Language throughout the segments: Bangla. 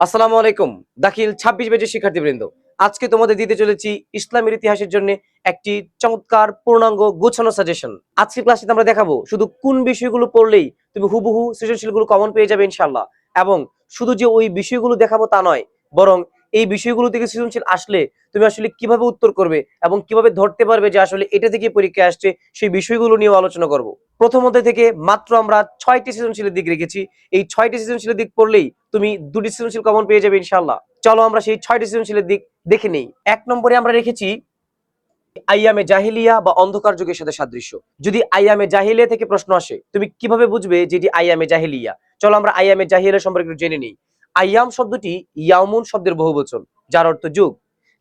আসসালামু আলাইকুম। দাখিল ২৬ ব্যাচের শিক্ষার্থীবৃন্দ, আজকে তোমাদের দিতে চলেছি ইসলামের ইতিহাসের জন্য একটি চমৎকার পূর্ণাঙ্গ গোছানো সাজেশন। আজকের ক্লাসে আমরা দেখাবো শুধু কোন বিষয়গুলো পড়লেই তুমি হুবহু সৃজনশীলগুলো কমন পেয়ে যাবে ইনশাআল্লাহ। এবং শুধু যে ওই বিষয়গুলো দেখাবো তা নয়, বরং এই বিষয়গুলো থেকে সৃজনশীল আসলে তুমি আসলে কিভাবে উত্তর করবে এবং কিভাবে ধরতে পারবে যে আসলে এটা থেকে পরীক্ষা আসছে, সেই বিষয়গুলো নিয়ে আলোচনা করব। প্রথম অধ্যায় থেকে মাত্র আমরা ৬টি সৃজনশীলের দিক রেখেছি। এই ৬টি সৃজনশীলের দিক পড়লেই তুমি ২টি সৃজনশীল কমন পেয়ে যাবে ইনশাআল্লাহ। চলো আমরা সেই ৬টি সৃজনশীলের দিক দেখে নেই। ১ নম্বরে আমরা রেখেছি আইয়ামে জাহিলিয়া বা অন্ধকার যুগের সাথে সাদৃশ্য। যদি আইয়ামে জাহিলিয়া থেকে প্রশ্ন আসে, তুমি কিভাবে বুঝবে যে এটি আইয়ামে জাহিলিয়া? চলো আমরা আইয়ামে জাহিলিয়া সম্পর্কে একটু জেনে নিই। আইয়াম শব্দটি ইয়ামুন শব্দের বহুবচন, যার অর্থ যুগ।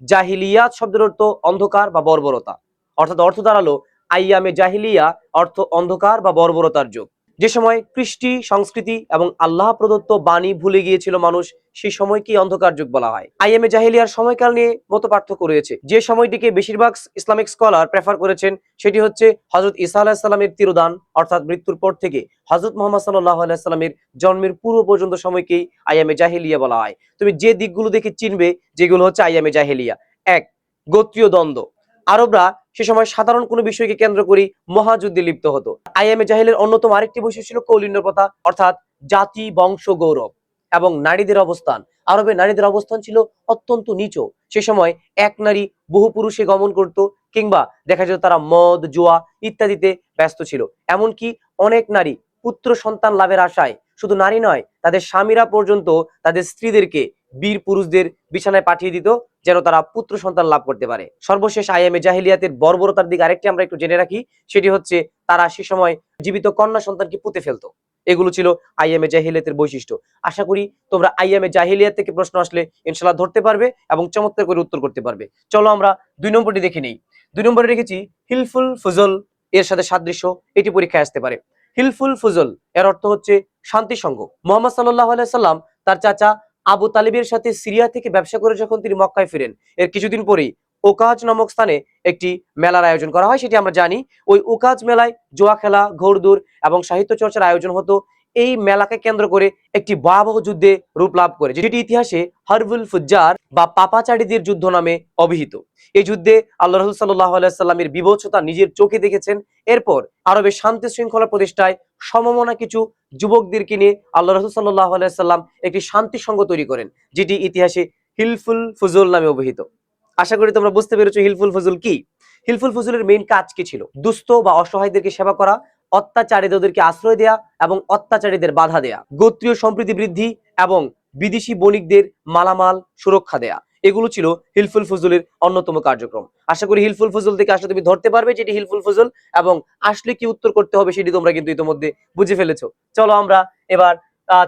জাহিলিয়াত শব্দের অর্থ অন্ধকার বা বর্বরতা। অর্থাৎ অর্থ দাঁড়ালো আইয়ামে জাহিলিয়া অর্থ অন্ধকার বা বর্বরতার যুগ। যে সময় কৃষ্টি সংস্কৃতি এবং আল্লাহ প্রদত্ত বাণী ভুলে গিয়েছিল মানুষ, সেই সময়কে অন্ধকার যুগ বলা হয়। আইএমএ জাহিলিয়ার সময়কাল নিয়ে মত পার্থক্য রয়েছে। যে সময়টিকে বেশিরভাগ ইসলামিক স্কলার প্রেফার করেছেন সেটি হচ্ছে হযরত ঈসা আলাইহিস সালামের তিরোধান অর্থাৎ মৃত্যুর পর থেকে হযরত মুহাম্মদ সাল্লাল্লাহু আলাইহি সাল্লামের জন্মের পূর্ব পর্যন্ত সময়কেই আইএমএ জাহিলিয়া বলা হয়। তুমি যে দিকগুলো দেখে চিনবে যেগুলো হচ্ছে আইএমএ জাহিলিয়া। ১. গোত্রীয় দ্বন্দ্ব। আরবরা সে সময় সাধারণ কোনো বিষয়কে কেন্দ্র করে মহাযুদ্ধে লিপ্ত হতো। আইএমএ জাহিলের অন্যতম আরেকটি বৈশিষ্ট্য ছিল কৌলিন্য প্রথা, অর্থাৎ জাতি বংশ গৌরব এবং নারীদের অবস্থান। আরবে নারীদের অবস্থান ছিল অত্যন্ত নিচু। সে সময় এক নারী বহু পুরুষে গমন করত, কিংবা দেখা যেত তারা মদ জুয়া ইত্যাদিতে ব্যস্ত ছিল। এমনকি অনেক নারী পুত্র সন্তান লাভের আশায় শুধু নারী নয়, তাদের স্বামীরা পর্যন্ত তাদের স্ত্রীদেরকে বীর পুরুষদের বিছানায় পাঠিয়ে দিত যেন তারা পুত্র সন্তান লাভ করতে পারে। সর্বশেষ আইএমএ জাহিলিয়াতের বর্বরতার দিক আরেকটি আমরা একটু জেনে রাখি, সেটি হচ্ছে তারা সে সময় জীবিত কন্যা সন্তানকে পুঁতে ফেলতো। এগুলো ছিল আইএমএ জাহিলিয়াতের বৈশিষ্ট্য। আশা করি তোমরা আইএমএ জাহিলিয়াত থেকে প্রশ্ন আসলে ইনশাআল্লাহ ধরতে পারবে এবং চমৎকার করে উত্তর করতে পারবে। চলো আমরা ২ নম্বরটি দেখে নেই। ২ নম্বরে রেখেছি হিলফুল ফুজল এর সাথে সাদৃশ্য, এটি পরীক্ষায় আসতে পারে। হিলফুল ফুজল এর অর্থ হচ্ছে শান্তি সংঘ। মুহাম্মদ সাল্লাল্লাহু আলাইহি সাল্লাম তার চাচা আবু তালিবের সাথে সিরিয়া থেকে ব্যবসা করে যখন তিনি মক্কায় ফিরেন, এর কিছুদিন পরেই ওকাজ নামক স্থানে একটি মেলার আয়োজন করা হয়, সেটি আমরা জানি। ওই ওকাজ মেলায় জুয়া খেলা, ঘোড়দৌড় এবং সাহিত্য চর্চার আয়োজন হতো। এই মেলাকে কেন্দ্র করে একটি ভয়াবহ যুদ্ধে রূপ লাভ করে, যেটি ইতিহাসে হারবুল ফুজ্জার বা পাপাচারীদের যুদ্ধ নামে অভিহিত। এই যুদ্ধে আল্লাহ রাসূল সাল্লাল্লাহু আলাইহি সাল্লামের বিভৎসতা নিজের চোখে দেখেছেন। এরপর আরবে শান্তি শৃঙ্খলা প্রতিষ্ঠায় সমমনা কিছু যুবকদেরকে নিয়ে আল্লাহ রাসূল সাল্লাল্লাহু আলাইহি সাল্লাম একটি শান্তি সংঘ তৈরি করেন, যেটি ইতিহাসে হিলফুল ফুজুল নামে অভিহিত। আশা করি তোমরা বুঝতে পেরেছো হিলফুল ফুজুল কি। হিলফুল ফুজুলের মেইন কাজ কি ছিল? দুস্থ বা অসহায়দেরকে সেবা করা, অত্যাচারীদেরকে আশ্রয় দেয়া এবং অত্যাচারীদের বাধা দেয়া, গোত্রীয় সম্প্রীতি বৃদ্ধি এবং বিদেশি বণিকদের মালামাল সুরক্ষা দেয়া, এগুলো ছিল হিলফুল ফুজুলের অন্যতম কার্যক্রম। আশা করি হিলফুল ফুজুল থেকে আসলে তুমি ধরতে পারবে যেটি হিলফুল ফুজুল, এবং আসলে কি উত্তর করতে হবে সেটি তোমরা কিন্তু ইতিমধ্যে বুঝে ফেলেছো। চলো আমরা এবার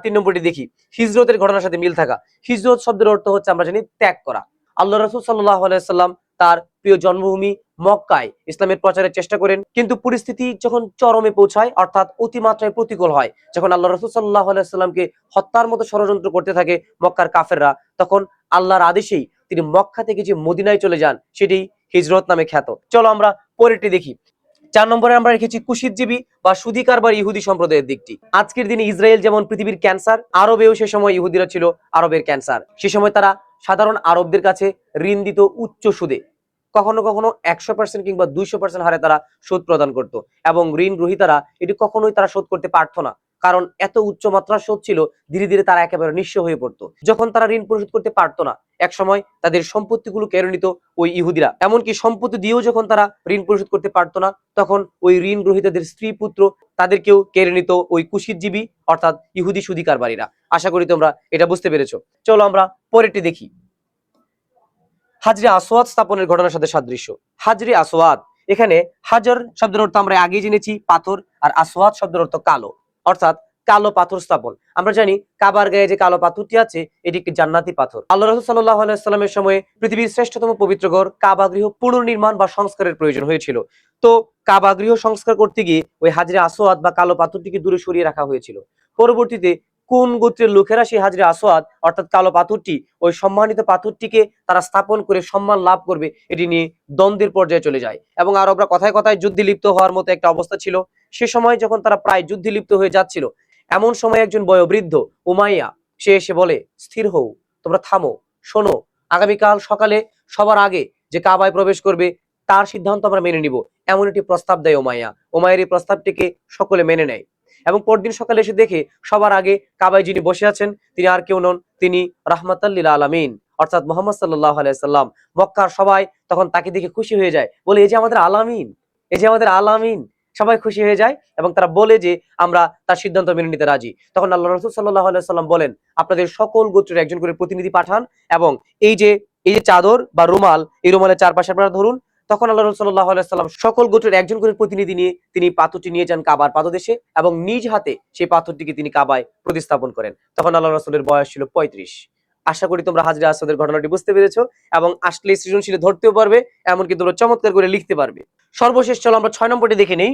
৩ নম্বরটি দেখি, হিজরতের ঘটনার সাথে মিল থাকা। হিজরত শব্দের অর্থ হচ্ছে আমরা জানি ত্যাগ করা। আল্লাহ রাসূল সাল্লাল্লাহু আলাইহি সাল্লাম তার প্রিয় জন্মভূমি মক্কায় ইসলামের প্রচারের চেষ্টা করেন, কিন্তু পরিস্থিতি যখন চরমে পৌঁছায় অর্থাৎ অতিমাত্রায় প্রতিকূল হয়, যখন আল্লাহ রাসূল সাল্লাল্লাহু আলাইহি সাল্লামকে হত্যার মতো ষড়যন্ত্র করতে থাকে মক্কার কাফেররা, তখন আল্লাহর আদেশেই তিনি মক্কা থেকে যে মদিনায় চলে যান, সেটি হিজরত নামে খ্যাত। চলো আমরা পরেরটি দেখি। ৪ নম্বরে আমরা রেখেছি কুশিতজীবী বা সুদী কারবার ইহুদি সম্প্রদায়ের দিকটি। আজকের দিনে ইসরায়েল যেমন পৃথিবীর ক্যান্সার, আরবেও সে সময় ইহুদিরা ছিল আরবের ক্যান্সার। সে সময় তারা সাধারণ আরবদের কাছে ঋণ দিত উচ্চ সুদে, কখনো কখনো ১০০% কিংবা ২০০% হারে তারা সুদ প্রদান করত, এবং ঋণ গ্রহীতারা এটি কখনোই তারা শোধ করতে পারত না, কারণ এত উচ্চ মাত্রার সুদ ছিল। ধীরে ধীরে তারা একেবারে নিঃস্ব হয়ে পড়তো। যখন তারা ঋণ পরিশোধ করতে পারতো না, এক সময় তাদের সম্পত্তিগুলো কেড়ে নিত ওই ইহুদিরা। এমনকি সম্পত্তি দিয়েও যখন তারা ঋণ পরিশোধ করতে পারতো না, তখন ওই ঋণ গ্রহীতাদের স্ত্রী পুত্র তাদেরকেও কেড়ে নিত ওই কুশিতজীবী অর্থাৎ ইহুদি সুদী কারবারীরা। আশা করি তোমরা এটা বুঝতে পেরেছো। চলো আমরা পরেরটি দেখি। হাজরে আসওয়াদ স্থাপনের ঘটনার সাথে সাদৃশ্য। হাজরে আসওয়াদ, এখানে হাজার শব্দের অর্থ আমরা আগেই জেনেছি পাথর, আর আসওয়াদ শব্দের অর্থ কালো, অর্থাৎ কালো পাথর স্থাপন। আমরা জানি কাবার গায়ে যে কালো পাথরটি আছে এটি একটি জান্নাতি পাথর। আল্লাহ রাসূল সাল্লাল্লাহু আলাইহি সাল্লামের সময়ে পৃথিবীর শ্রেষ্ঠতম পবিত্র ঘর কাবা গৃহ পুনর্নির্মাণ বা সংস্কারের প্রয়োজন হয়েছিল। তো কাবা গৃহ সংস্কার করতে গিয়ে ওই হাজরে আসওয়াদ বা কালো পাথরটিকে দূরে সরিয়ে রাখা হয়েছিল। পরবর্তীতে কোন গোত্রের লোকেরা সেই হাজরে আসওয়াদ অর্থাৎ কালো পাথরটি, ওই সম্মানিত পাথরটিকে তারা স্থাপন করে সম্মান লাভ করবে, এটি নিয়ে দ্বন্দ্বের পর্যায়ে চলে যায়, এবং আরবরা কথায় কথায় যুদ্ধে লিপ্ত হওয়ার মতো একটা অবস্থা ছিল। সে সময় যখন তারা প্রায় যুদ্ধে লিপ্ত হয়ে যাচ্ছিল, এমন সময় একজন বয়োবৃদ্ধ উমাইয়া সে এসে বলে, স্থির হও, তোমরা থামো, শোনো, আগামীকাল সকালে সবার আগে যে কাবায় প্রবেশ করবে তার সিদ্ধান্ত আমরা মেনে নিব। এমন একটি প্রস্তাব দেয় উমাইয়া। উমাইয়ার এই প্রস্তাবটিকে সকলে মেনে নেয় এবং পরদিন সকালে এসে দেখে সবার আগে কাবায় যিনি বসে আছেন তিনি আর কেউ নন, তিনি রাহমাতাল লিল আলামিন অর্থাৎ মুহাম্মদ সাল্লাল্লাহু আলাইহি সাল্লাম। মক্কার সবাই তখন তাকে দেখে খুশি হয়ে যায়, বলে এই যে আমাদের আলামিন, এই যে আমাদের আলামিন। সবাই খুশি হয়ে যায় এবং তারা বলে যে আমরা তার সিদ্ধান্ত মেনে নিতে রাজি। তখন আল্লাহ রাসূল সাল্লাল্লাহু আলাইহি সাল্লাম বলেন, আপনাদের সকল গোত্রের একজন করে প্রতিনিধি পাঠান এবং এই যে চাদর বা রুমাল, এই রুমালের চারপাশে আপনারা ধরুন। তখন আল্লাহ রাসূল সাল্লাল্লাহু আলাইহি সাল্লাম সকল গোত্রের একজন করে প্রতিনিধি নিয়ে তিনি পাথরটি নিয়ে যান কাবার পাদদেশে এবং নিজ হাতে সেই পাথরটিকে তিনি কাবায় প্রতিস্থাপন করেন। তখন আল্লাহ রাসূলের বয়স ছিল 35। আশা করি তোমরা হাজরে আসওয়াদের ঘটনাটি বুঝতে পেরেছো এবং আসলে সৃজনশীল ধরতেও পারবে, এমনকি তোমরা চমৎকার করে লিখতে পারবে। সর্বশেষ চলো আমরা 6 নম্বরটি দেখে নেই।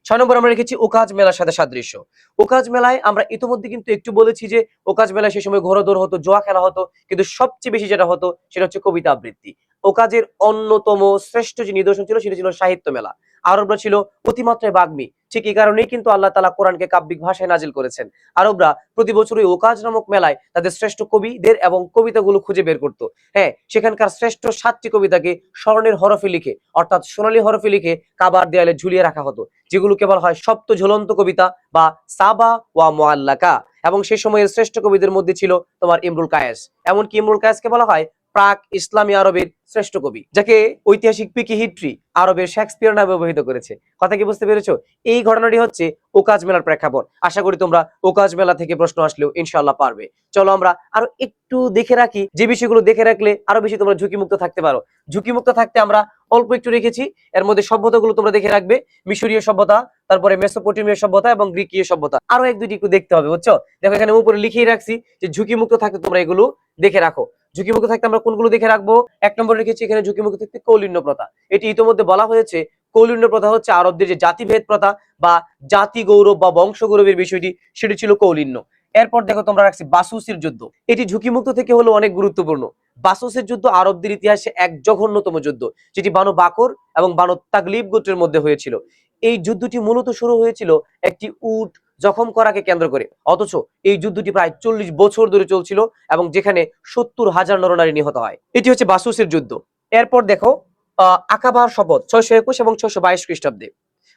6 নম্বর আমরা রেখেছি ওকাজ মেলার সাথে সাদৃশ্য। ওকাজ মেলায় আমরা ইতিমধ্যে কিন্তু একটু বলেছি যে ওকাজ মেলায় সে সময় ঘোড়দৌড় হতো, জুয়া খেলা হতো, কিন্তু সবচেয়ে বেশি যেটা হতো সেটা হচ্ছে কবিতা আবৃত্তি। ওকাজের অন্যতম শ্রেষ্ঠ যে নিদর্শন ছিল সেটা ছিল সাহিত্য মেলা। আরবরা ছিল অতিমাত্রায় বাগ্মী, ঠিক এই কারণেই কিন্তু আল্লাহ তাআলা কোরআনকে কাব্যিক ভাষায় নাজিল করেছেন। আরবরা প্রতি বছর ওই ওকাজ নামক মেলায় তাদের শ্রেষ্ঠ কবিদের এবং কবিতাগুলো খুঁজে বের করত। হ্যাঁ, সেখানকার শ্রেষ্ঠ 7টি কবিতাকে স্বর্ণের হরফে লিখে অর্থাৎ সোনালী হরফে লিখে কাবার দেয়ালে ঝুলিয়ে রাখা হতো, যেগুলোকে বলা হয় সপ্ত ঝুলন্ত কবিতা বা সাবা ওয়া মুআল্লাকা। এবং সেই সময়ের শ্রেষ্ঠ কবিদের মধ্যে ছিল তোমার ইমরুল কায়েস। এমনকি ইমরুল কায়েসকে বলা হয় প্রাক ইসলামী আরবের শ্রেষ্ঠ কবি, যাকে ঐতিহাসিক পিকি হিট্রি আরবের শেক্সপিয়ার নামে অভিহিত করেছে। কথা কি বুঝতে পেরেছো? এই ঘটনাটি হচ্ছে ওকাজ মেলার প্রেক্ষাপট। আশা করি তোমরা ওকাজ মেলা থেকে প্রশ্ন আসলেও ইনশাআল্লাহ পারবে। চলো আমরা আরো একটু দেখে রাখি, যে বিষয়গুলো দেখে রাখলে আরো বেশি তোমরা ঝুঁকিমুক্ত থাকতে পারো। ঝুঁকিমুক্ত থাকতে আমরা অল্প একটু রেখেছি। এর মধ্যে সভ্যতাগুলো তোমরা দেখে রাখবে, মিশরীয় সভ্যতা, তারপরে মেসোপটেমীয় সভ্যতা এবং গ্রিকীয় সভ্যতা। আরো এক দুইটি একটু দেখতে হবে, বুঝছো? দেখো এখানে উপরে লিখেই রাখছি যে ঝুঁকিমুক্ত থাকতে তোমরা এগুলো দেখে রাখো। ঝুঁকিমুক্ত থাকতে আমরা কোনগুলো দেখে রাখবো? 1 নম্বর রেখেছি এখানে ঝুঁকিমুক্ত থাকতে কৌলিন্য প্রথা। এটি ইতিমধ্যে বলা হয়েছে। কৌলিন্য প্রথা হচ্ছে আরবদের যে জাতিভেদ প্রথা বা জাতি গৌরব বা বংশ গৌরবের বিষয়টি, সেটি ছিল কৌলিন্য। এরপর দেখো তোমরা রাখছি বাসুসের যুদ্ধ। এটি ঝুঁকিমুক্ত থেকে হলো অনেক গুরুত্বপূর্ণ। বাসুসের যুদ্ধ আরবদের ইতিহাসে এক জঘন্যতম যুদ্ধ, যেটি বানু বাকর এবং বানু তাগলিব গোত্রের মধ্যে হয়েছিল। এই যুদ্ধটি মূলত শুরু হয়েছিল একটি উট জখম করাকে কেন্দ্র করে, অথচ এই যুদ্ধটি প্রায় 40 বছর ধরে চলছিল এবং যেখানে 70,000 নরনারী নিহত হয়। এটি হচ্ছে বাসুসের যুদ্ধ। এরপর দেখো আকাবার শপথ 621 এবং 622 খ্রিস্টাব্দে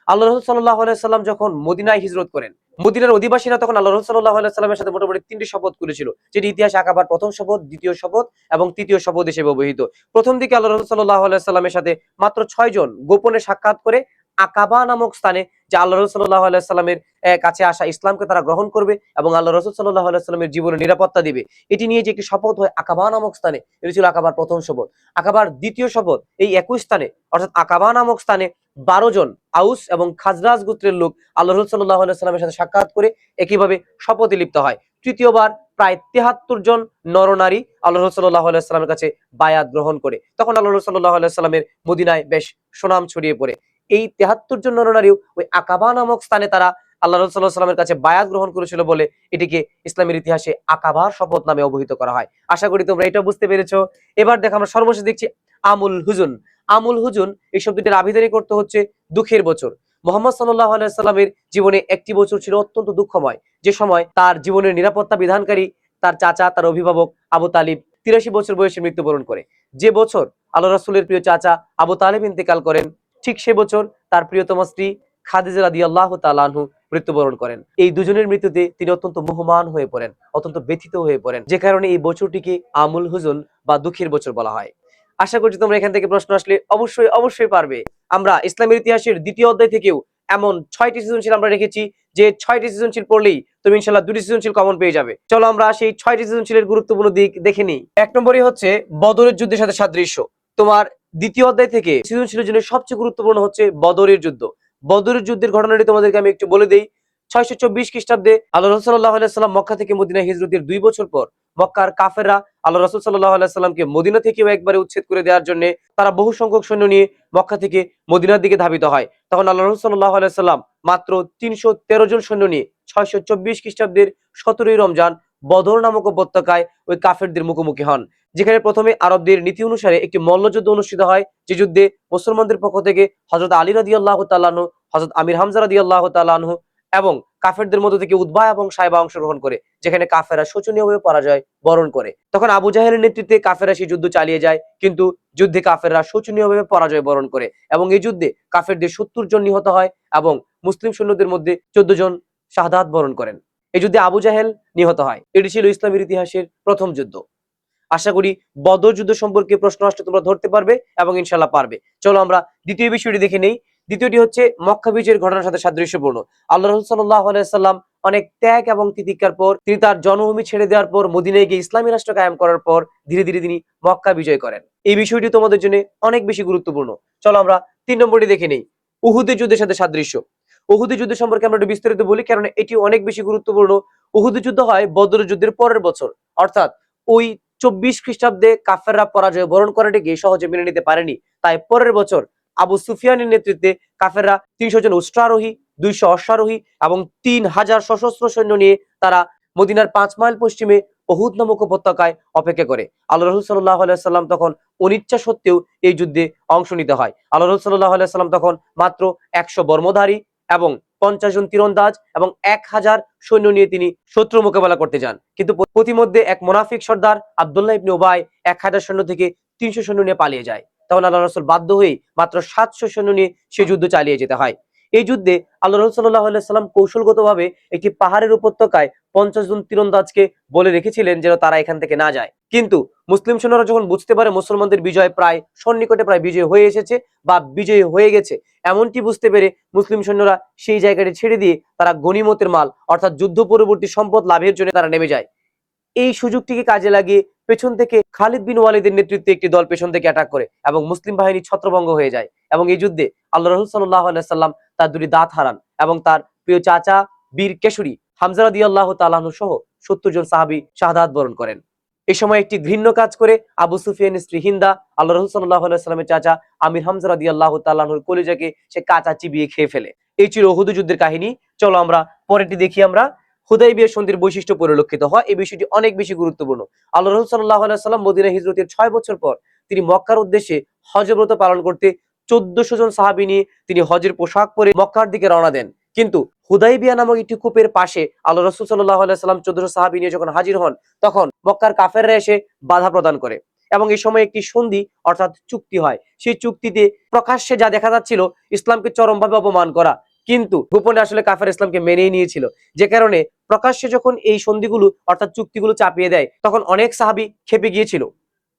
আল্লাহ রাসূল সাল্লাল্লাহু আলাইহি সাল্লাম যখন মদিনায় হিজরত করেন, মদিনার অধিবাসীরা তখন আল্লাহ রাসূল সাল্লাল্লাহু আলাইহি সাল্লামের সাথে মোটামুটি 3টি শপথ করেছিল, যেটি ইতিহাসে আকাবার প্রথম শপথ, দ্বিতীয় শপথ এবং তৃতীয় শপথ হিসেবে ব্যবহৃত। প্রথম দিকে আল্লাহ রাসূল সাল্লাল্লাহু আলাইহি সাল্লামের সাথে মাত্র 6 জন গোপনে সাক্ষাৎ করে আকাবা নামক স্থানে যে আল্লাহ রাসূল সাল্লাল্লাহু আলাইহি সাল্লামের কাছে আসা ইসলামকে তারা গ্রহণ করবে এবং আল্লাহ রাসূল সাল্লাল্লাহু আলাইহি সাল্লামের জীবনের নিরাপত্তা দিবে, এটি নিয়ে যে একটি শপথ হয় আকাবা নামক স্থানে, এটি ছিল আকাবার প্রথম শপথ। আকাবার দ্বিতীয় শপথ এই একই স্থানে অর্থাৎ আকাবা নামক স্থানে 12 জন আউস এবং খাজরাজ গোত্রের লোক আল্লাহ রাসূল সাল্লাল্লাহু আলাইহি সাল্লামের সাথে সাক্ষাৎ করে একইভাবে শপথে লিপ্ত হয়। তৃতীয়বার প্রায় 73 জন নরনারী আল্লাহ রাসূল সাল্লাল্লাহু আলাইহি সাল্লামের কাছে বায়াত গ্রহণ করে। তখন আল্লাহ রাসূল সাল্লাল্লাহু আলাইহি সাল্লামের মদিনায় বেশ সুনাম ছড়িয়ে পড়ে। এই 73 জন নরনারীও ওই আকাবা নামক স্থানে তারা আল্লাহ রাসূল সাল্লাল্লাহু আলাইহি সাল্লামের কাছে বায়াত গ্রহণ করেছিল বলে এটিকে ইসলামের ইতিহাসে আকাবার শপথ নামে অভিহিত করা হয়। আশা করি তোমরা এটা বুঝতে পেরেছো। এবার দেখো আমরা সর্বশেষ দেখছি আমুল হুজুন। আমুল হুজুন এই শব্দটির আবিধানিক অর্থ হচ্ছে দুঃখের বছর। মুহাম্মদ সাল্লাল্লাহু আলাইহি সাল্লামের জীবনে একটি বছর ছিল অত্যন্ত দুঃখময়, যে সময় তার জীবনের নিরাপত্তা বিধানকারী তার চাচা, তার অভিভাবক আবু তালিব 83 বছর বয়সে মৃত্যুবরণ করে। যে বছর আল্লাহ রাসূলের প্রিয় চাচা আবু তালিব ইন্তেকাল করেন, ঠিক সে বছর তার প্রিয়তমা স্ত্রী খাদিজা রাদিয়াল্লাহু তাআলা আনহু মৃত্যুবরণ করেন। এই দুজনের মৃত্যুতে তিনি অত্যন্ত মুহ্যমান হয়ে পড়েন, অত্যন্ত ব্যথিত হয়ে পড়েন, যে কারণে এই বছরটিকে আমুল হুজুন বা দুঃখের বছর বলা হয়। আশা করছি তোমরা এখান থেকে প্রশ্ন আসলে অবশ্যই পারবে। আমরা ইসলামের ইতিহাসের দ্বিতীয় অধ্যায় থেকেও এমন 6টি সৃজনশীল আমরা রেখেছি, যে 6টি সৃজনশীল পড়লেই তুমি ইনশাআল্লাহ 2টি সৃজনশীল কমন পেয়ে যাবে। চলো আমরা সেই 6টি সৃজনশীলের গুরুত্বপূর্ণ দিক দেখে নিই। 1 নম্বরই হচ্ছে বদরের যুদ্ধের সাথে সাদৃশ্য। তোমার দ্বিতীয় অধ্যায় থেকে সৃজনশীলের জন্য সবচেয়ে গুরুত্বপূর্ণ হচ্ছে বদরের যুদ্ধ। বদরের যুদ্ধের ঘটনাটি তোমাদেরকে আমি একটু বলে দেই। 624 খ্রিস্টাব্দে আল্লাহ রাসূল সাল্লাল্লাহু আলাইহি সাল্লাম মক্কা থেকে মদিনায় হিজরতের 2 বছর পর মক্কার কাফেররা আল্লাহ রাসূল সাল্লাল্লাহু আলাইহি সাল্লামকে মদিনা থেকেও একবারে উচ্ছেদ করে দেওয়ার জন্য তারা বহু সংখ্যক সৈন্য নিয়ে মক্কা থেকে মদিনার দিকে ধাবিত হয়। তখন আল্লাহ রাসূল সাল্লাল্লাহু আলাইহি সাল্লাম মাত্র 313 জন সৈন্য নিয়ে 624 খ্রিস্টাব্দের 17ই রমজান বদর নামক উপত্যকায় ওই কাফেরদের মুখোমুখি হন, যেখানে প্রথমে আরবদের নীতি অনুসারে একটি মল্লযুদ্ধ অনুষ্ঠিত হয়, যে যুদ্ধে মুসলমানদের পক্ষ থেকে হযরত আলী রাদিয়াল্লাহু তাআলা আনহু, হযরত আমির হামজা রাদিয়াল্লাহু তাআলা আনহু এবং কাফেরদের মধ্য থেকে উতবা এবং সাইবা অংশগ্রহণ করে, যেখানে কাফেররা শোচনীয়ভাবে পরাজয় বরণ করে। তখন আবু জাহেলের নেতৃত্বে কাফেররা সেই যুদ্ধ চালিয়ে যায়, কিন্তু যুদ্ধে কাফেররা শোচনীয়ভাবে পরাজয় বরণ করে এবং এই যুদ্ধে কাফেরদের 70 জন নিহত হয় এবং মুসলিম সৈন্যদের মধ্যে 14 জন শাহাদাত বরণ করেন। এই যুদ্ধে আবু জাহেল নিহত হয়। এটি ছিল ইসলামের ইতিহাসের প্রথম যুদ্ধ। আশা করি বদর যুদ্ধ সম্পর্কে প্রশ্ন আসলে তোমরা ধরতে পারবে এবং ইনশাল্লাহ পারবে। চলো আমরা দ্বিতীয় বিষয়টি দেখে নেই। দ্বিতীয়টি হচ্ছে মক্কা বিজয়ের ঘটনার সাথে সাদৃশ্যপূর্ণ। আল্লাহ রাসূল সাল্লাল্লাহু আলাইহি সাল্লাম অনেক ত্যাগ এবং তিতিক্ষার পর, তিনি তার জন্মভূমি ছেড়ে দেওয়ার পর, মদিনায় গিয়ে ইসলামী রাষ্ট্র কায়েম করার পর ধীরে ধীরে তিনি মক্কা বিজয় করেন। এই বিষয়টি তোমাদের জন্য অনেক বেশি গুরুত্বপূর্ণ। চলো আমরা 3 নম্বরটি দেখে নেই, উহুদের যুদ্ধের সাথে সাদৃশ্য। উহুদের যুদ্ধ সম্পর্কে আমরা একটু বিস্তারিত বলি, কারণ এটি অনেক বেশি গুরুত্বপূর্ণ। উহুদের যুদ্ধ হয় বদরের যুদ্ধের পরের বছর, অর্থাৎ ওই 24 খ্রিস্টাব্দে কাফেররা পরাজয় বরণ করাটিকে সহজে মেনে নিতে পারেনি। তাই পরের বছর আবু সুফিয়ানের নেতৃত্বে কাফেররা 300 জন উষ্ট্রারোহী, 200 অশ্বারোহী এবং 3000 সশস্ত্র সৈন্য নিয়ে তারা মদিনার 5 মাইল পশ্চিমে উহুদ নামক উপত্যকায় অপেক্ষা করে। আল্লাহ রাসূল সাল্লাল্লাহু আলাইহি সাল্লাম তখন অনিচ্ছা সত্ত্বেও এই যুদ্ধে অংশ নিতে হয়। আল্লাহ রাসূল সাল্লাল্লাহু আলাইহি সাল্লাম তখন মাত্র 100 বর্মধারী এবং 50 জন তীরন্দাজ এবং 1000 সৈন্য নিয়ে তিনি শত্রু মোকাবেলা করতে যান, কিন্তু প্রতিমধ্যে এক মুনাফিক সর্দার আব্দুল্লাহ ইবনে উবাই 1000 সৈন্য থেকে 300 সৈন্য নিয়ে পালিয়ে যায়। তখন আল্লাহ রাসূল বাধ্য হয়ে মাত্র 700 সৈন্য নিয়ে সে যুদ্ধ চালিয়ে যেতে হয়। এই যুদ্ধে আল্লাহ রাসূল সাল্লাল্লাহু আলাইহি সাল্লাম কৌশলগতভাবে একটি পাহাড়ের উপত্যকায় 50 জন তীরন্দাজকে বলে রেখেছিলেন যেন তারা এখান থেকে না যায়। কিন্তু মুসলিম সৈন্যরা যখন বুঝতে পারে মুসলমানদের বিজয় প্রায় সন্নিকটে, প্রায় বিজয় হয়ে এসেছে বা বিজয় হয়ে গেছে, এমনটি বুঝতে পেরে মুসলিম সৈন্যরা সেই জায়গাটি ছেড়ে দিয়ে তারা গনিমতের মাল অর্থাৎ যুদ্ধ পরবর্তী সম্পদ লাভের জন্য তারা নেমে যায়। এই সুযোগটিকে কাজে লাগিয়ে পেছন থেকে খালিদ বিন ওয়ালিদের নেতৃত্বে একটি দল পেছন থেকে অ্যাটাক করে এবং মুসলিম বাহিনী ছত্রভঙ্গ হয়ে যায়। এবং এই যুদ্ধে আল্লাহ রাসূল সাল্লাল্লাহু আলাইহি সাল্লাম তার দুটি দাঁত হারান এবং তার প্রিয় চাচা বীর কেশরী হামজা রাদিয়াল্লাহু তাআলা আনহু সহ 70 জন সাহাবী শাহাদাত বরণ করেন। এই সময় একটি ঘৃণ্য কাজ করে আবু সুফিয়ানের স্ত্রী হিন্দা আল্লাহ রাসূল সাল্লাল্লাহু আলাইহি সাল্লামের চাচা আমির হামজা রাদিয়াল্লাহু তাআলা আনহুর কলিজাকে সে কাঁচা চিবিয়ে খেয়ে ফেলে। এই ছিল উহুদ যুদ্ধের কাহিনী। চলো আমরা পরেরটি দেখি। আমরা হুদাইবিয়া সন্ধির বৈশিষ্ট্য পরিলক্ষিত হয়, এই বিষয়টি অনেক বেশি গুরুত্বপূর্ণ। আল্লাহ রাসূল সাল্লাল্লাহু আলাইহি সাল্লাম মদিনা হিজরতের 6 বছর পর তিনি মক্কার উদ্দেশ্যে হজ ব্রত পালন করতে 1400 জন সাহাবী নিয়ে তিনি হজের পোশাক পরে মক্কার দিকে রওনা দেন। কিন্তু হুদাইবিয়া নামক একটি কূপের পাশে আল্লাহ রাসূল সাল্লাল্লাহু আলাইহি সাল্লাম 1400 সাহাবী নিয়ে যখন হাজির হন, তখন মক্কার কাফেররা এসে বাধা প্রদান করে এবং এই সময় একটি সন্ধি অর্থাৎ চুক্তি হয়। সেই চুক্তিতে প্রকাশ্যে যা দেখা যাচ্ছিল ইসলামকে চরমভাবে অপমান করা, কিন্তু গোপনে আসলে কাফের ইসলামকে মেনেই নিয়েছিল। যে কারণে প্রকাশ্যে যখন এই সন্ধিগুলো অর্থাৎ চুক্তিগুলো চাপিয়ে দেয়, তখন অনেক সাহাবী খেপে গিয়েছিল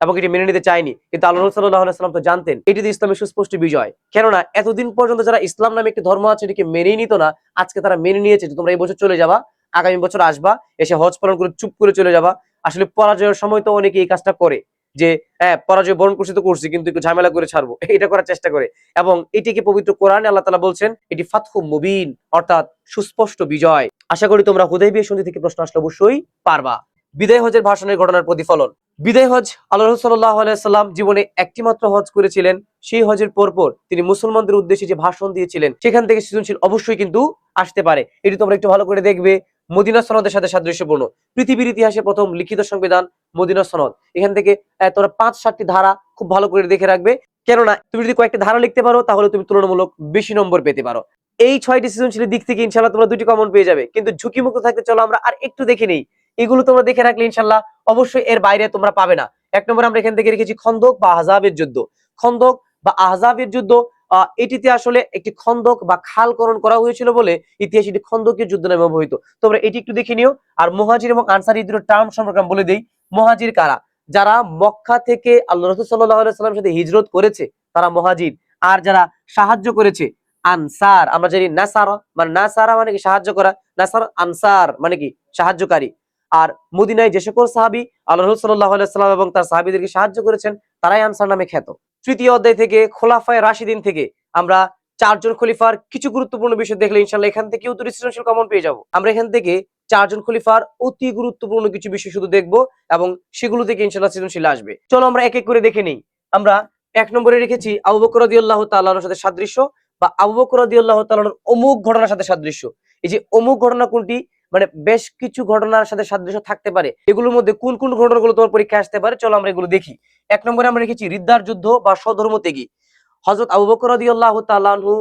এবং এটি মেনে নিতে চায়নি। কিন্তু আল্লাহ রাসূল সাল্লাল্লাহু আলাইহি ওয়াসাল্লাম তো জানতেন এটি তো ইসলামের সুস্পষ্ট বিজয়। কেননা এতদিন পর্যন্ত যারা ইসলাম নামে একটি ধর্ম আছে এটিকে মেনেই নিত না, আজকে তারা মেনে নিয়েছে যে তোমরা এই বছর চলে যাবা, আগামী বছর আসবা, এসে হজ পালন করে চুপ করে চলে যাবা। আসলে পরাজয়ের সময় তো অনেকে এই কাজটা করে যে হ্যাঁ পরাজয় বরণ করছি তো করছি, কিন্তু একটু ঝামেলা করে ছাড়বো, এটা করার চেষ্টা করে। এবং এটিকে পবিত্র কোরআনে আল্লাহ তাআলা বলছেন এটি ফাতহু মুবিন অর্থাৎ সুস্পষ্ট বিজয়। আশা করি তোমরা হুদাইবিয়া সন্ধি থেকে প্রশ্ন আসলে অবশ্যই পারবা। বিদায় হজের ভাষণের ঘটনার প্রতিফলন। বিদায় হজ আল্লাহ রাসূল সাল্লাল্লাহু আলাইহি সাল্লাম জীবনে একটি মাত্র হজ করেছিলেন। সেই হজের পরপর তিনি মুসলমানদের উদ্দেশ্যে যে ভাষণ দিয়েছিলেন সেখান থেকে সৃজনশীল অবশ্যই কিন্তু আসতে পারে। এটি তোমরা একটু ভালো করে দেখবে। মদিনা সনদের সাথে সাদৃশ্যপূর্ণ। পৃথিবীর ইতিহাসে প্রথম লিখিত সংবিধান মদিনা সনদ। এখান থেকে তোমরা 5-7টি ধারা খুব ভালো করে দেখে রাখবে, কেননা তুমি যদি কয়েকটি ধারা লিখতে পারো তাহলে তুমি তুলনামূলক বেশি নম্বর পেতে পারো। এই 6টি সৃজনশীলের দিক থেকে ইনশাআল্লাহ তোমরা 2টি কমন পেয়ে যাবে, কিন্তু ঝুঁকিমুক্ত থাকতে চলো আমরা আর একটু দেখে নেই। এগুলো তোমরা দেখে রাখলে ইনশাআল্লাহ অবশ্যই এর বাইরে তোমরা পাবে না। 1 নম্বরে আমরা এখান থেকে রেখেছি খন্দক বা আহজাবের যুদ্ধ। খন্দক বা আহজাবের যুদ্ধ, এটিতে আসলে একটি খন্দক বা খালকরণ করা হয়েছিল বলে ইতিহাসে এটি খন্দকের যুদ্ধ নামে অবহিত। তোমরা এটি একটু দেখে নিও। আর মুহাজির এবং আনসার এই দুটো টার্ম সম্পর্কে আমি বলে দেই। মুহাজির কারা? যারা মক্কা থেকে আল্লাহ রাসূল সাল্লাল্লাহু আলাইহি ওয়াসাল্লামের সাথে হিজরত করেছে তারা মুহাজির। আর যারা সাহায্য করেছে আনসার। আমরা জানি নাসারা মানে মানে কি সাহায্য করা, নাসার আনসার মানে কি সাহায্যকারী। আর মদিনায় যে সকল সাহাবী আল্লাহ রাসূল সাল্লাল্লাহু আলাইহি ওয়াসাল্লাম এবং তার সাহাবীদেরকে সাহায্য করেছেন তারাই আনসার নামে খ্যাত। তৃতীয় অধ্যায় থেকে খোলাফায়ে রাশিদিন থেকে আমরা 4 জন খলিফার কিছু গুরুত্বপূর্ণ বিষয় দেখলে ইনশাআল্লাহ এখান থেকেও তো সৃজনশীল কমন পেয়ে যাব। আমরা এখান থেকে 4 জন খলিফার অতি গুরুত্বপূর্ণ কিছু বিষয় শুধু দেখব এবং সেগুলো থেকে ইনশাআল্লাহ সৃজনশীল আসবে। চলো আমরা এক এক করে দেখে নেই। আমরা 1 নম্বরে রেখেছি আবু বকর রাদিয়াল্লাহু তাআলার সাথে সাদৃশ্য বা আবু বকর রাদিয়াল্লাহু তাআলার অমুক ঘটনার সাথে সাদৃশ্য। এই যে অমুক ঘটনা কোনটি, মানে বেশ কিছু ঘটনার সাথে সাদৃশ্য থাকতে পারে। এগুলোর মধ্যে কোন কোন ঘটনাগুলো তোমার পরীক্ষায় আসতে পারে চলো আমরা এগুলো দেখি। 1 নম্বরে আমরা রেখেছি রিদ্দার যুদ্ধ বা স্বধর্ম ত্যাগী। হযরত আবু বকর রাদিয়াল্লাহু তাআলা আনহু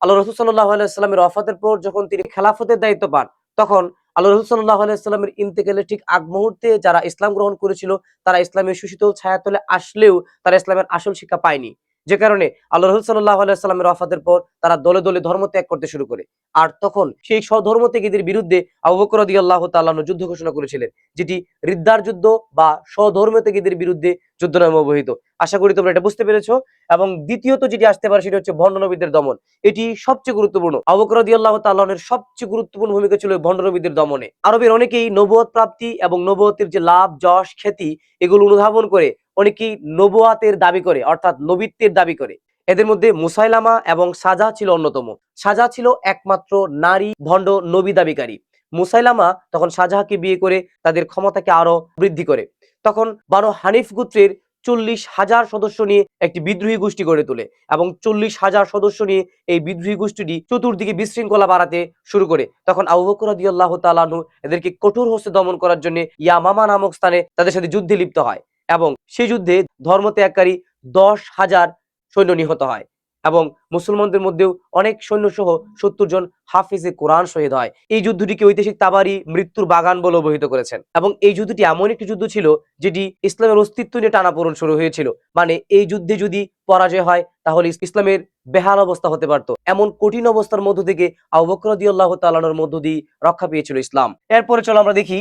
আল্লাহ রাসূল সাল্লাল্লাহু আলাইহি ওয়াসাল্লামের ওয়াফাতের পর যখন তিনি খেলাফতের দায়িত্ব পান, তখন আল্লাহ রাসূল সাল্লাল্লাহু আলাইহি ওয়াসাল্লামের ইন্তেকালের ঠিক আগ মুহূর্তে যারা ইসলাম গ্রহণ করেছিল, তারা ইসলামের সুশীতল ছায়াতলে আসলেও তারা ইসলামের আসল শিক্ষা পায়নি। যে কারণে আল্লাহ রাসূল সাল্লাল্লাহু আলাইহি ওয়াসাল্লামের ওয়াফাতের পর তারা দলে দলে ধর্ম ত্যাগ করতে শুরু করে। আর তখন সেই স্বধর্ম ত্যাগীদের বিরুদ্ধে আবু বকর রাদিয়াল্লাহু তাআলা আনহু যুদ্ধ ঘোষণা করেছিলেন, যেটি রিদ্দার যুদ্ধ বা স্বধর্ম ত্যাগীদের বিরুদ্ধে যুদ্ধ নামে অবহিত। আশা করি তোমরা এটা বুঝতে পেরেছো। এবং দ্বিতীয়ত যেটি আসতে পারে সেটা হচ্ছে ভণ্ড নবীদের দমন। এটি সবচেয়ে গুরুত্বপূর্ণ। আবু বকর রাদিয়াল্লাহু তাআলা আনহুর সবচেয়ে গুরুত্বপূর্ণ ভূমিকা ছিল ভণ্ড নবীদের দমনে। আরবের অনেকেই নবুয়ত প্রাপ্তি এবং নবুয়তের যে লাভ যশ খ্যাতি এগুলো অনুধাবন করে অনেকেই নবুয়াতের দাবি করে, অর্থাৎ নবীত্বের দাবি করে। এদের মধ্যে মুসাইলামা এবং সাজা ছিল অন্যতম। সাজা ছিল একমাত্র নারী ভণ্ড নবী দাবিকারী। মুসাইলামা তখন শাহজাহাকে বিয়ে করে তাদের ক্ষমতাকে আরো বৃদ্ধি করে। তখন বানু হানিফ গোত্রের 40,000 সদস্য নিয়ে একটি বিদ্রোহী গোষ্ঠী গড়ে তোলে এবং 40,000 সদস্য নিয়ে এই বিদ্রোহী গোষ্ঠীটি চতুর্দিকে বিশৃঙ্খলা বাড়াতে শুরু করে। তখন আবু বকর রাদিয়াল্লাহু তাআলা আনহু এদেরকে কঠোর হস্তে দমন করার জন্য ইয়ামামা নামক স্থানে তাদের সাথে যুদ্ধে লিপ্ত হয় এবং সেই যুদ্ধে ধর্মত্যাগকারী 10,000 সৈন্য নিহত হয় এবং মুসলমানদের মধ্যেও অনেক সৈন্য সহ 70 জন হাফিজে কোরআন শহীদ হয়। এই যুদ্ধটিকে ঐতিহাসিক তাবারি মৃত্যুর বাগান বলে অভিহিত করেছেন। এবং এই যুদ্ধটি এমন একটি যুদ্ধ ছিল যেটি ইসলামের অস্তিত্ব নিয়ে টানাপোড়েন শুরু হয়েছিল। মানে এই যুদ্ধে যদি পরাজয় হয় তাহলে ইসলামের বেহাল অবস্থা হতে পারত। এমন কঠিন অবস্থার মধ্য থেকে আবু বকর রাদিয়াল্লাহু তাআলা আনহুর মধ্য দিয়ে রক্ষা পেয়েছিল ইসলাম। এরপরে চলো আমরা দেখি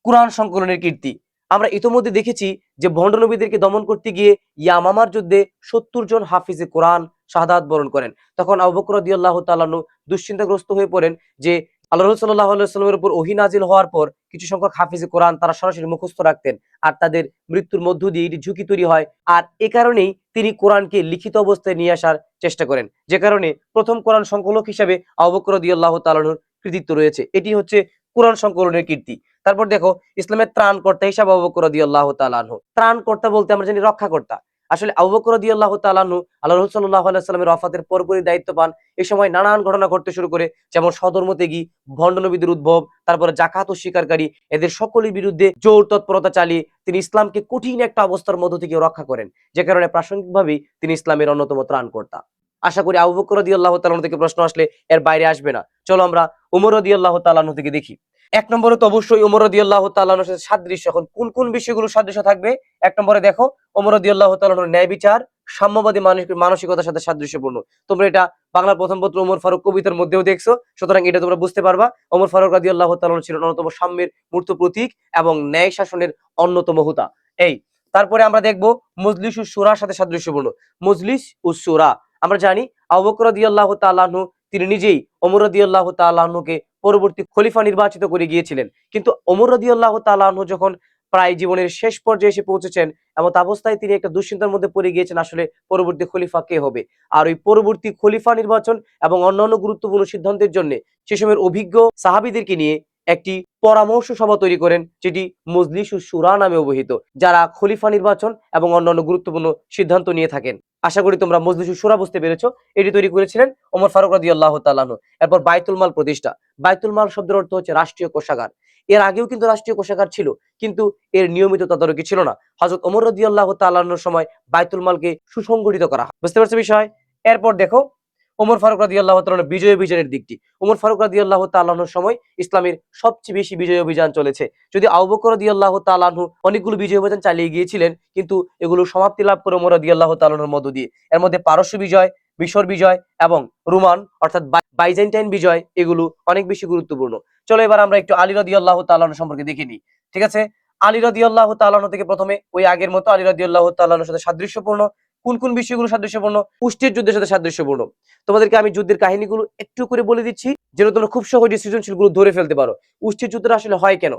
কুরআন সংকলনের কীর্তি। আমরা ইতোমধ্যে দেখেছি যে ভণ্ড নবীদেরকে দমন করতে গিয়ে ইয়ামামার যুদ্ধে 70 জন হাফিজে কোরআন শাহাদাত বরণ করেন। তখন আবু বকর রাদিয়াল্লাহু তাআলা আনহু দুশ্চিন্তাগ্রস্ত হয়ে পড়েন যে আল্লাহ রাসূল সাল্লাল্লাহু আলাইহি ওয়াসাল্লামের উপর ওহী নাজিল হওয়ার পর কিছু সংখ্যক হাফিজে কোরআন তারা সরাসরি মুখস্থ রাখতেন আর তাদের মৃত্যুর মধ্য দিয়ে এটি ঝুঁকি তৈরি হয়। আর এ কারণেই তিনি কোরআনকে লিখিত অবস্থায় নিয়ে আসার চেষ্টা করেন, যে কারণে প্রথম কোরআন সংকলক হিসেবে আবু বকর রাদিয়াল্লাহু তাআলা আনহুর কৃতিত্ব রয়েছে। এটি হচ্ছে কোরআন সংকলনের কীর্তি। তারপর দেখো ইসলামের ত্রাণকর্তা হিসাবে আবু বকর রাদিয়াল্লাহু তাআলা আনহু। ত্রাণকর্তা বলতে আমরা জানি রক্ষাকর্তা। আসলে আবু বকর রাদিয়াল্লাহু তাআলা আনহু আল্লাহ রাসূল সাল্লাল্লাহু আলাইহি ওয়াসাল্লামের ওয়াফাতের পরপরই দায়িত্ব পান। এই সময় নানান ঘটনা ঘটতে শুরু করে, যেমন সধর্মত্যাগী, ভণ্ড নবীদের উদ্ভব, তারপরে জাকাত অস্বীকারী, এদের সকলের বিরুদ্ধে জোর তৎপরতা চালিয়ে তিনি ইসলামকে কঠিন একটা অবস্থার মধ্য থেকে রক্ষা করেন, যে কারণে প্রাসঙ্গিকভাবেই তিনি ইসলামের অন্যতম ত্রাণকর্তা। আশা করি আবু বকর রাদিয়াল্লাহু তাআলা আনহু থেকে প্রশ্ন আসলে এর বাইরে আসবে না। চলো আমরা ওমর রাদিয়াল্লাহু তাআলা আনহু থেকে দেখি। এক নম্বরে তো অবশ্যই ওমর রাদিয়াল্লাহু তাআলা আনহুর সাথে সাদৃশ্য। এখন কোন কোন বিষয়গুলো সাদৃশ্য থাকবে? এক নম্বরে দেখো ওমর রাদিয়াল্লাহু তাআলা আনহুর ন্যায় বিচার, সাম্যবাদী মানসিকতার সাথে সাদৃশ্যপূর্ণ। তোমরা এটা বাংলা প্রথম পত্র ওমর ফারুক কবিতার মধ্যেও দেখছো, সুতরাং এটা তোমরা বুঝতে পারবা। ওমর ফারুক রাদিয়াল্লাহু তাআলা আনহু ছিলেন অন্যতম সাম্যের মূর্ত প্রতীক এবং ন্যায় শাসনের অন্যতম হোতা। এই তারপরে আমরা দেখবো মজলিস ও শুরার সাথে সাদৃশ্যপূর্ণ। মজলিস ও শুরা আমরা জানি আবু বকর রাদিয়াল্লাহু তাআলা আনহু তিনি নিজেই ওমর রাদিয়াল্লাহু তাআলা আনহুকে পরবর্তী খলিফা নির্বাচিত করে গিয়েছিলেন। কিন্তু ওমর রাদিয়াল্লাহু তাআলা আনহু যখন প্রায় জীবনের শেষ পর্যায়ে এসে পৌঁছেছেন, এমন অবস্থায় তিনি একটা দুশ্চিন্তার মধ্যে পড়ে গিয়েছেন আসলে পরবর্তী খলিফা কে হবে। আর ওই পরবর্তী খলিফা নির্বাচন এবং অন্যান্য গুরুত্বপূর্ণ সিদ্ধান্তের জন্য সে সময়ের অভিজ্ঞ সাহাবীদেরকে নিয়ে একটি পরামর্শ সভা তৈরি করেন, যেটি মজলিস ও শুরা নামে অভিহিত, যারা খলিফা নির্বাচন এবং অন্যান্য গুরুত্বপূর্ণ সিদ্ধান্ত নিয়ে থাকেন। আশা করি তোমরা মজলিস ও শুরা বুঝতে পেরেছো। এটি তৈরি করেছিলেন ওমর ফারুক রাদিয়াল্লাহু তাআলা আনহু। এরপর বাইতুল মাল প্রতিষ্ঠা। বাইতুল মাল শব্দের অর্থ হচ্ছে রাষ্ট্রীয় কোষাগার। এর আগেও কিন্তু রাষ্ট্রীয় কোষাগার ছিল, কিন্তু এর নিয়মিত তদারকি ছিল না। হযরত ওমর রাদিয়াল্লাহু তাআলা আনহুর সময় বাইতুল মালকে সুসংগঠিত করা হয়। বুঝতে পারছো বিষয়? এরপর দেখো ওমর ফারুক রাদিয়াল্লাহু তাআলা আনহু বিজয় অভিযানের দিকটি। ওমর ফারুক রাদিয়াল্লাহু তাআলা আনহুর সময় ইসলামের সবচেয়ে বেশি বিজয় অভিযান চলেছে। যদি আবু বকর রাদিয়াল্লাহু তাআলা আনহু অনেকগুলো বিজয় অভিযান চালিয়ে গিয়েছিলেন, কিন্তু এগুলো সমাপ্তি লাভ করে ওমর রাদিয়াল্লাহু তাআলা আনহুর মধ্য দিয়ে। এর মধ্যে পারস্য বিজয়, মিশর বিজয় এবং রোমান অর্থাৎ বাইজেন্টাইন বিজয় এগুলো অনেক বেশি গুরুত্বপূর্ণ। চলো এবার আমরা একটু আলী রাদিয়াল্লাহু তাআলা আনহু সম্পর্কে দেখে নিই। ঠিক আছে, আলী রাদিয়াল্লাহু তাআলা আনহু থেকে প্রথমে ওই আগের মতো আলী রাদিয়াল্লাহু তাআলা আনহুর সাথে সাদৃশ্যপূর্ণ। কোন কোন বিষয়গুলো সাদৃশ্যপূর্ণ? পুষ্টির যুদ্ধের সাথে সাদৃশ্যপূর্ণ। তোমাদেরকে আমি যুদ্ধের কাহিনীগুলো একটু করে বলে দিচ্ছি, যেন তোমরা খুব সহজে সৃজনশীলগুলো ধরে ফেলতে পারো। উষ্ঠির যুদ্ধটা আসলে হয় কেন?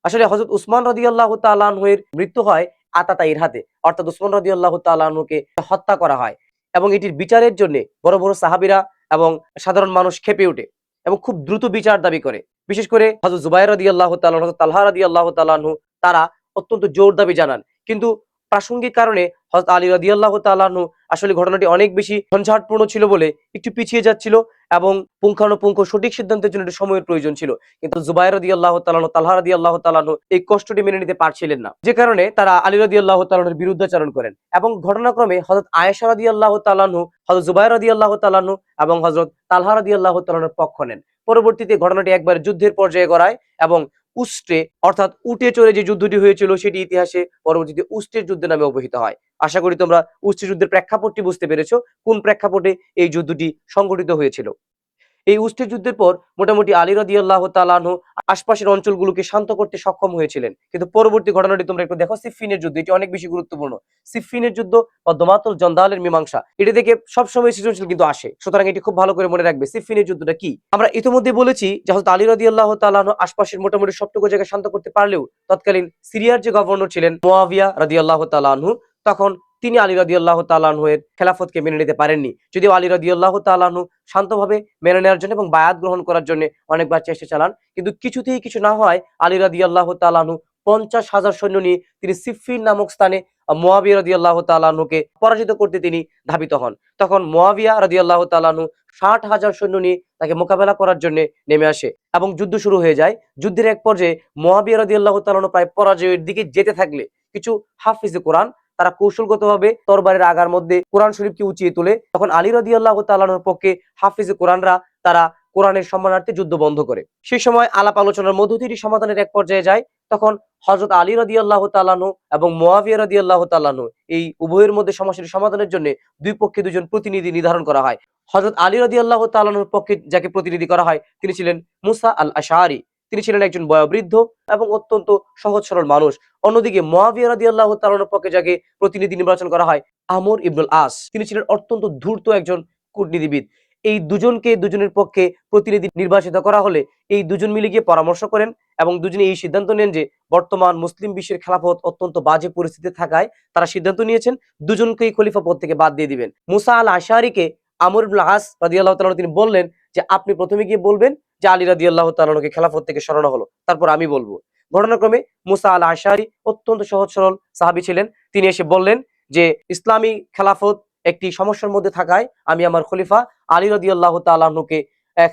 আসলে হযরত উসমান রাদিয়াল্লাহু তাআলা আনহুর মৃত্যু হয় আতাতায়ীর হাতে, অর্থাৎ উসমান রাদিয়াল্লাহু তাআলা আনহুকে হত্যা করা হয় এবং এটির বিচারের জন্য বড় বড় সাহাবীরা এবং সাধারণ মানুষ ক্ষেপে ওঠে এবং খুব দ্রুত বিচার দাবি করে। বিশেষ করে হযরত জুবাইর রাদিয়াল্লাহু তাআলা, হযরত তালহা রাদিয়াল্লাহু তাআলা আনহু তারা অত্যন্ত জোর দাবি জানান। কিন্তু প্রাসঙ্গিক কারণে হযরত আলী রাদিয়াল্লাহু তাআলা আনহু আসলে ঘটনাটি অনেক বেশি ঝঞ্ঝাটপূর্ণ ছিল বলে একটু পিছিয়ে যাচ্ছিল এবং পুঙ্খানুপুঙ্খ সঠিক সিদ্ধান্তের জন্য একটু সময়ের প্রয়োজন ছিল। কিন্তু জুবাইর রাদিয়াল্লাহু তাআলা আনহু, তালহা রাদিয়াল্লাহু তাআলা আনহু এই কষ্টটি মেনে নিতে পারছিলেন না। যে কারণে তারা আলী রাদিয়াল্লাহু তাআলা আনহুর বিরুদ্ধাচরণ করেন এবং ঘটনাক্রমে হযরত আয়েশা রাদিয়াল্লাহু তাআলা আনহু, হযরত জুবাইর রাদিয়াল্লাহু তাআলা আনহু এবং হযরত তালহা রাদিয়াল্লাহু তাআলা আনহুর পক্ষ নেন। পরবর্তীতে ঘটনাটি একবার যুদ্ধের পর্যায়ে গড়ায় এবং উষ্ট্রে অর্থাৎ উটে চড়ে যে যুদ্ধটি হয়েছিল সেটি ইতিহাসে পরবর্তীতে উষ্ট্রের যুদ্ধ নামে অভিহিত হয়। আশা করি তোমরা উষ্ট্রের যুদ্ধের প্রেক্ষাপটটি বুঝতে পেরেছো, কোন প্রেক্ষাপটে এই যুদ্ধটি সংঘটিত হয়েছিল। এই উষ্ট্রের যুদ্ধের পর মোটামুটি আলী রাদিয়াল্লাহু তাআলা আনহু আশপাশের অঞ্চলগুলোকে শান্ত করতে সক্ষম হয়েছিলেন। কিন্তু পরবর্তী ঘটনাটি তোমরা একটু দেখো, সিফফিনের যুদ্ধ, এটি অনেক বেশি গুরুত্বপূর্ণ। সিফফিনের যুদ্ধ বা দমাতুল জন্দালের মীমাংসা, এটা থেকে সবসময় সৃজনশীল কিন্তু আসে, সুতরাং এটি খুব ভালো করে মনে রাখবে। সিফফিনের যুদ্ধটা কি? আমরা ইতিমধ্যে বলেছি যে হযরত আলী রাদিয়াল্লাহু তাআলা আনহু আশপাশের মোটামুটি সবটুকু জায়গা শান্ত করতে পারলেও তৎকালীন সিরিয়ার যে গভর্নর ছিলেন মুয়াবিয়া রাদিয়াল্লাহু তাআলা আনহু, তখন তিনি আলী রাদিয়াল্লাহু তাআলা আনহু এর খেলাফতকে মেনে নিতে পারেননি। যদিও আলী রাদিয়াল্লাহু তাআলা আনহু শান্তভাবে মেনে নেওয়ার জন্য এবং বায়াত গ্রহণ করার জন্য অনেকবার চেষ্টা চালান, কিন্তু কিছুতেই কিছু না হয় আলী রাদিয়াল্লাহু তাআলা আনহু 50,000 সৈন্য নিয়ে তিনি সিফফিন নামক স্থানে মুয়াবিয়া রাদিয়াল্লাহু তাআলা আনহুকে পরাজিত করতে তিনি ধাবিত হন। তখন মুয়াবিয়া রাদিয়াল্লাহু তাআলা আনহু 60,000 সৈন্য নিয়ে তাকে মোকাবেলা করার জন্য নেমে আসে এবং যুদ্ধ শুরু হয়ে যায়। যুদ্ধের এক পর্যায়ে মুয়াবিয়া রাদিয়াল্লাহু তাআলা আনহু প্রায় পরাজয়ের দিকে যেতে থাকলে কিছু হাফিজে কোরআন তারা কৌশলগতভাবে তরবারের আগার মধ্যে কোরআন শরীফকে উঁচিয়ে তোলে। তখন আলী রাদিয়াল্লাহু তাআলা আনহুর পক্ষে হাফিজে কোরআনরা তারা কোরআনের সম্মানার্থে যুদ্ধ বন্ধ করে। সেই সময় আলাপ আলোচনার মধ্য দিয়ে সমাধানের এক পর্যায়ে যায়। তখন হযরত আলী রাদিয়াল্লাহু তাআলা আনহু এবং মুয়াবিয়া রাদিয়াল্লাহু তাআলা আনহু এই উভয়ের মধ্যে সমস্যাটি সমাধানের জন্য দুই পক্ষে দুজন প্রতিনিধি নির্ধারণ করা হয়। হযরত আলী রাদিয়াল্লাহু তাআলা আনহুর পক্ষে যাকে প্রতিনিধি করা হয় তিনি ছিলেন মুসা আল আশআরী। তিনি ছিলেন একজন বয়োবৃদ্ধ এবং অত্যন্ত সহজ সরল মানুষ। অন্যদিকে মুয়াবিয়া রাদিয়াল্লাহু তাআলা আনহুর পক্ষে যাকে প্রতিনিধি নির্বাচন করা হয় আমর ইবনুল আস, তিনি ছিলেন অত্যন্ত ধূর্ত একজন কূটনীতিবিদ। এই দুজনকে দুজনের পক্ষে প্রতিনিধি নির্বাচিত করা হলে এই দুজন মিলে গিয়ে পরামর্শ করেন এবং দুজনে এই সিদ্ধান্ত নেন যে বর্তমান মুসলিম বিশ্বের খেলাফত অত্যন্ত বাজে পরিস্থিতিতে থাকায় তারা সিদ্ধান্ত নিয়েছেন দুজনকেই খলিফা পদ থেকে বাদ দিয়ে দিবেন। মুসা আল আশআরীকে আমর ইবনুল আস রাদিয়াল্লাহু তাআলা তিনি বললেন যে আপনি প্রথমে গিয়ে বলবেন যে আলী রাদিয়াল্লাহু তাআলাকে খেলাফত থেকে সরানো হলো, তারপর আমি বলবো। ঘটনাক্রমে মুসা আল আশআরী অত্যন্ত সহজ সরল সাহাবী ছিলেন। তিনি এসে বললেন যে ইসলামী খেলাফত একটি সমস্যার মধ্যে থাকায় আমি আমার খলিফা আলী রাদিয়াল্লাহু তাআলা আনহুকে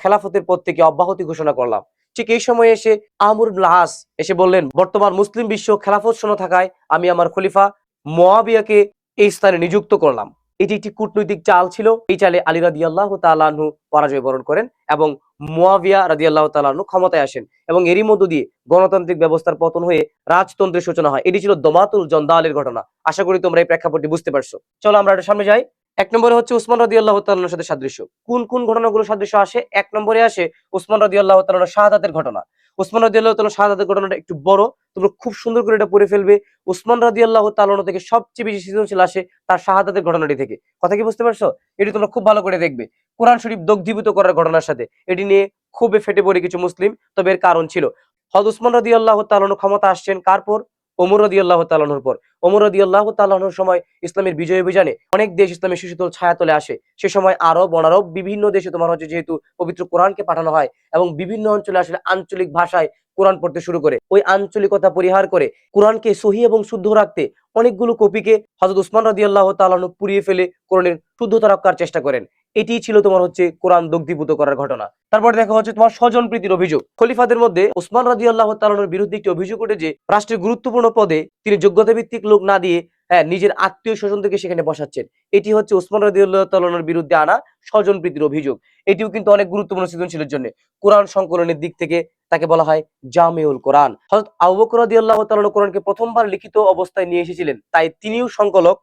খেলাফতের পদ থেকে অব্যাহতি ঘোষণা করলাম। ঠিক এই সময় এসে আমর ইবনুল আস এসে বললেন বর্তমান মুসলিম বিশ্ব খেলাফত শূন্য থাকায় আমি আমার খলিফা মুয়াবিয়াকে এই স্থানে নিযুক্ত করলাম। এটি একটি কূটনৈতিক চাল ছিল। এই চালে আলী রাদিয়াল্লাহু তাআলা আনহু পরাজয় বরণ করেন এবং মুয়াবিয়া রাদিয়াল্লাহু তাআলা আনহু ক্ষমতায় আসেন এবং এরই মধ্য দিয়ে গণতান্ত্রিক ব্যবস্থার পতন হয়ে রাজতন্ত্রের সূচনা হয়। এটি ছিল দমাতুল জন্দালের ঘটনা। আশা করি তোমরা এই প্রেক্ষাপটটি বুঝতে পারছো। চলো আমরা একটু সামনে যাই। এক নম্বরে হচ্ছে উসমান রাদিয়াল্লাহু তাআলার সাথে সাদৃশ্য। কোন কোন ঘটনাগুলো সাদৃশ্য আসে? এক নম্বরে আসে উসমান রাদিয়াল্লাহু তাআলার শাহাদাতের ঘটনা। উসমান রাদিয়াল্লাহু তাআলার শাহাদাতের ঘটনাটা একটু বড়, তোমরা খুব সুন্দর করে এটা পড়ে ফেলবে। উসমান রাদিয়াল্লাহু তাআলা থেকে সবচেয়ে বেশি সৃজনশীল আসে তার শাহাদাতের ঘটনাটি থেকে। কথা কি বুঝতে পারছো? এটি তোমরা খুব ভালো করে দেখবে। কোরআন শরীফ দগ্ধীভূত করার ঘটনার সাথে এটি নিয়ে খুবই ফেটে পড়ে কিছু মুসলিম, তবে এর কারণ ছিল হযরত উসমান রাদিয়াল্লাহু তাআলা ক্ষমতা আসছেন কার পর? ওমর রাদিয়াল্লাহু তাআলার পর। ওমর রাদিয়াল্লাহু তাআলার সময় ইসলামের বিজয় অভিযানে অনেক দেশ ইসলামের শিশুতোল ছায়াতলে আসে। সে সময় আরব অনারব বিভিন্ন দেশে তোমার হচ্ছে যেহেতু পবিত্র কোরআনকে পাঠানো হয় এবং বিভিন্ন অঞ্চলে আসলে আঞ্চলিক ভাষায় কোরআন পড়তে শুরু করে। ওই আঞ্চলিকতা পরিহার করে কোরআনকে সহি এবং শুদ্ধ রাখতে অনেকগুলো কপিকে হযরত উসমান রাদিয়াল্লাহু তাআলা পুড়িয়ে ফেলে কোরআনের শুদ্ধতা রক্ষার চেষ্টা করেন। এটিই ছিল তোমার হচ্ছে কোরআন দগ্ধীভূত করার ঘটনা। তারপর দেখা হচ্ছে তোমার স্বজন প্রীতির অভিযোগ। খলিফাদের মধ্যে উসমান রাদিয়াল্লাহু তাআলার বিরুদ্ধে একটি অভিযোগ ওঠে যে রাষ্ট্রের গুরুত্বপূর্ণ পদে তিনি যোগ্যতা ভিত্তিক লোক না দিয়ে নিজের আত্মীয় স্বজনদেরকে সেখানে বসাচ্ছেন। এটি হচ্ছে উসমান রাদিয়াল্লাহু তাআলার বিরুদ্ধে আনা স্বজন প্রীতির অভিযোগ। এটিও কিন্তু অনেক গুরুত্বপূর্ণ সৃজনশীলের জন্য। কোরআন সংকলনের দিক থেকে তাকে বলা হয় জামিউল কোরআন। হযরত আবু বকর রাদিয়াল্লাহু তাআলা কোরআনকে প্রথমবার লিখিত অবস্থায় নিয়ে এসেছিলেন, তাই তিনিও সংকলক।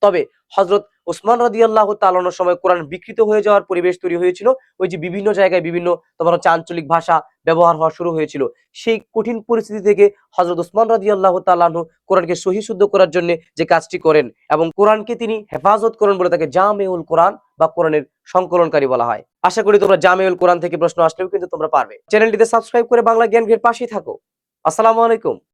তবে হযরত ওসমান রাদিয়াল্লাহু তাআলার সময় কোরআন বিকৃত হয়ে যাওয়ার পরিবেশ তৈরি হয়েছিল। ওই যে বিভিন্ন জায়গায় বিভিন্ন তোমার হচ্ছে আঞ্চলিক ভাষা ব্যবহার হওয়া শুরু হয়েছিল। সেই কঠিন পরিস্থিতি থেকে হযরত ওসমান রাদিয়াল্লাহু তাআলা কোরআনকে সহি শুদ্ধ করার জন্য যে কাজটি করেন এবং কোরআনকে তিনি হেফাজত করেন বলে তাকে জামিউল কোরআন বা কোরআনের সংকলনকারী বলা হয়। আশা করি তোমরা জামিউল কোরআন থেকে প্রশ্ন আসলেও কিন্তু তোমরা পারবে। চ্যানেলটিতে সাবস্ক্রাইব করে বাংলা জ্ঞান এর পাশেই থাকো। আসসালামু আলাইকুম।